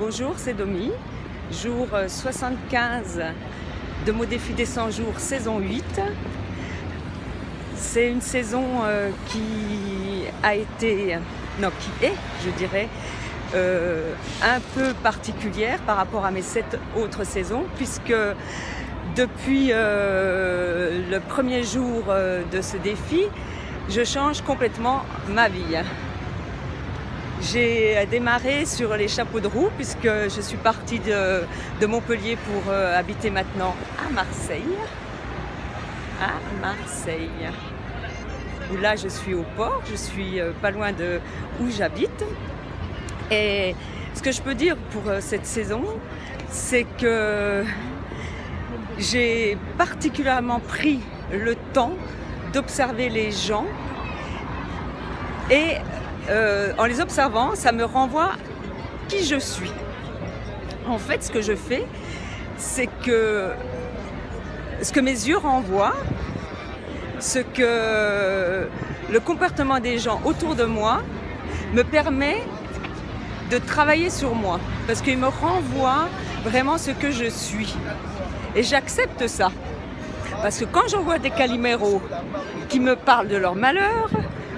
Bonjour, c'est Domi, jour 75 de mon défi des 100 jours, saison 8. C'est une saison qui est, je dirais, un peu particulière par rapport à mes 7 autres saisons, puisque depuis le premier jour de ce défi, je change complètement ma vie. J'ai démarré sur les chapeaux de roue puisque je suis partie de Montpellier pour habiter maintenant à Marseille. Où là je suis au port, je suis pas loin de où j'habite. Et ce que je peux dire pour cette saison, c'est que j'ai particulièrement pris le temps d'observer les gens et en les observant, ça me renvoie qui je suis. En fait, ce que je fais, c'est que ce que mes yeux renvoient, ce que le comportement des gens autour de moi me permet de travailler sur moi, parce qu'il me renvoie vraiment ce que je suis. Et j'accepte ça. Parce que quand j'en vois des caliméros qui me parlent de leur malheur,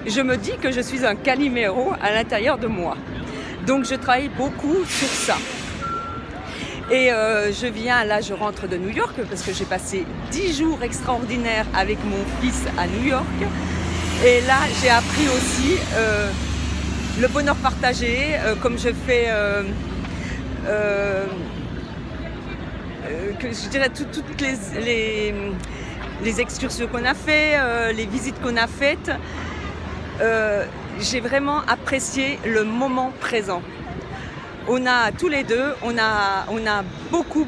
je me dis que je suis un caliméro à l'intérieur de moi. Donc je travaille beaucoup sur ça. Et je rentre de New York parce que j'ai passé 10 jours extraordinaires avec mon fils à New York. Et là, j'ai appris aussi le bonheur partagé, comme je fais, je dirais toutes les excursions qu'on a fait, les visites qu'on a faites. J'ai vraiment apprécié le moment présent. On a tous les deux, on a beaucoup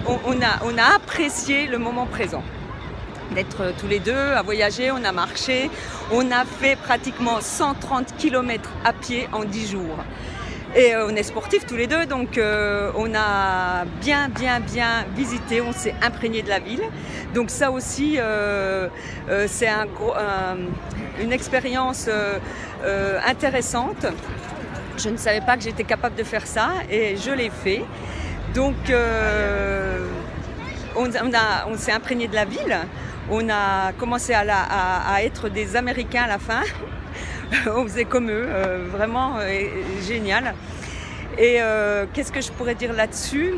on a apprécié le moment présent. D'être tous les deux à voyager, on a marché, on a fait pratiquement 130 km à pied en 10 jours. Et on est sportifs tous les deux, donc on a bien visité, on s'est imprégné de la ville. Donc ça aussi, c'est une expérience intéressante. Je ne savais pas que j'étais capable de faire ça et je l'ai fait. Donc on s'est imprégné de la ville. On a commencé à être des Américains à la fin. On faisait comme eux, vraiment génial. Et qu'est-ce que je pourrais dire là-dessus ?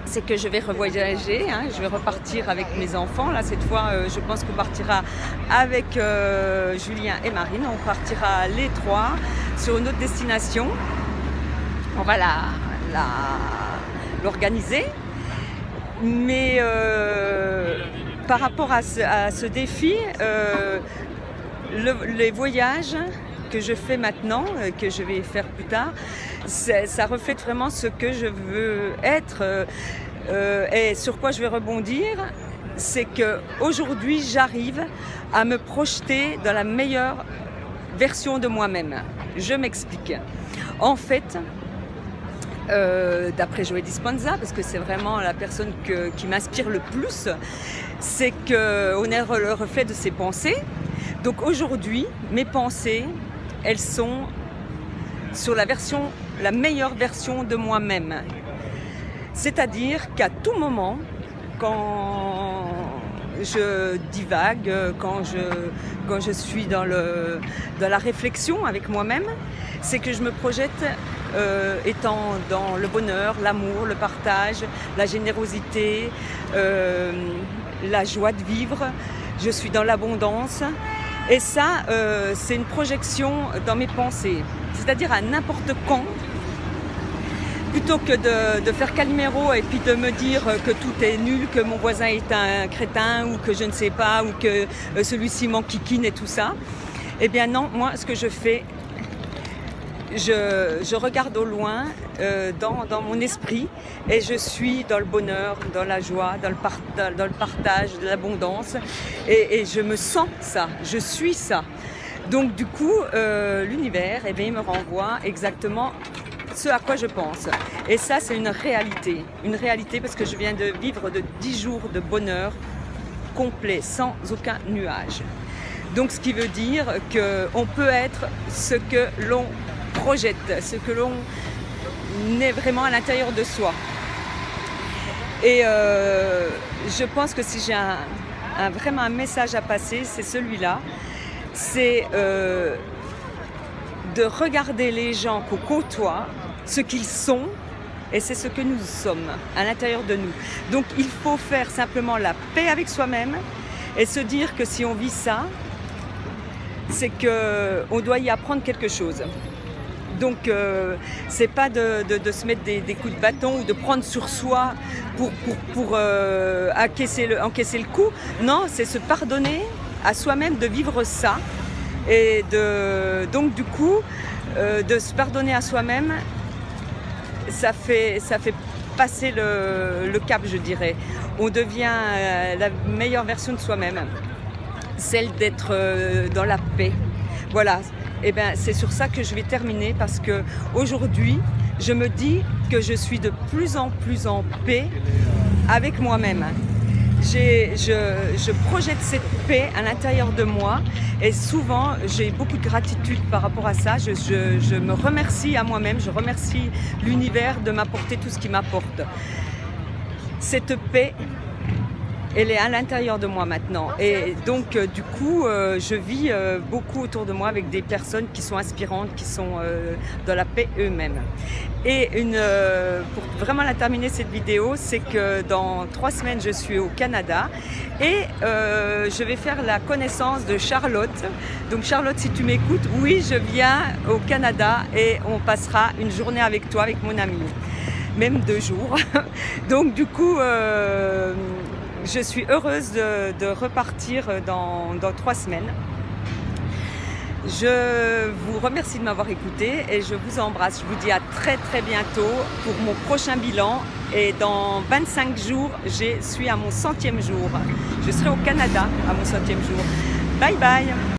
C'est que je vais revoyager, je vais repartir avec mes enfants. Là, cette fois, je pense qu'on partira avec Julien et Marine. On partira les trois sur une autre destination. On va l'organiser. Mais par rapport à ce défi, les voyages que je fais maintenant, que je vais faire plus tard, ça reflète vraiment ce que je veux être et sur quoi je vais rebondir. C'est qu'aujourd'hui, j'arrive à me projeter dans la meilleure version de moi-même. Je m'explique. En fait, d'après Joe Dispenza, parce que c'est vraiment la personne qui m'inspire le plus, c'est qu'on est le reflet de ses pensées. Donc aujourd'hui, mes pensées, elles sont sur la meilleure version de moi-même. C'est-à-dire qu'à tout moment, quand je divague, quand je suis dans la réflexion avec moi-même, c'est que je me projette étant dans le bonheur, l'amour, le partage, la générosité, la joie de vivre. Je suis dans l'abondance. Et ça, c'est une projection dans mes pensées. C'est-à-dire à n'importe quand, plutôt que de faire caliméro et puis de me dire que tout est nul, que mon voisin est un crétin ou que je ne sais pas, ou que celui-ci m'enquiquine et tout ça. Eh bien non, moi, ce que je fais, je regarde au loin dans mon esprit et je suis dans le bonheur, dans la joie, dans le partage, de l'abondance et je me sens ça, je suis ça. Donc du coup, l'univers, il me renvoie exactement ce à quoi je pense. Et ça, c'est une réalité parce que je viens de vivre de 10 jours de bonheur complet, sans aucun nuage. Donc ce qui veut dire qu'on peut être ce que l'on projette, ce que l'on est vraiment à l'intérieur de soi. Et je pense que si j'ai vraiment un message à passer, c'est celui-là. C'est de regarder les gens qu'on côtoie, ce qu'ils sont, et c'est ce que nous sommes à l'intérieur de nous. Donc il faut faire simplement la paix avec soi-même et se dire que si on vit ça, c'est qu'on doit y apprendre quelque chose. Donc c'est pas de se mettre des coups de bâton ou de prendre sur soi pour encaisser le coup. Non, c'est se pardonner à soi-même de vivre ça. Et donc du coup, de se pardonner à soi-même, ça fait passer le cap, je dirais. On devient la meilleure version de soi-même, celle d'être dans la paix. Voilà. Et bien, c'est sur ça que je vais terminer parce que aujourd'hui, je me dis que je suis de plus en plus en paix avec moi-même. Je projette cette paix à l'intérieur de moi et souvent j'ai beaucoup de gratitude par rapport à ça. Je me remercie à moi-même, je remercie l'univers de m'apporter tout ce qu'il m'apporte. Cette paix, elle est à l'intérieur de moi maintenant. Et donc du coup, je vis beaucoup autour de moi avec des personnes qui sont inspirantes, qui sont dans la paix eux-mêmes. Et pour vraiment la terminer cette vidéo, c'est que dans 3 semaines, je suis au Canada et je vais faire la connaissance de Charlotte. Donc Charlotte, si tu m'écoutes, oui, je viens au Canada et on passera une journée avec toi, avec mon amie, même 2 jours. Donc du coup, je suis heureuse de repartir dans 3 semaines. Je vous remercie de m'avoir écouté et je vous embrasse. Je vous dis à très très bientôt pour mon prochain bilan. Et dans 25 jours, je suis à mon 100e jour. Je serai au Canada à mon 100e jour. Bye bye!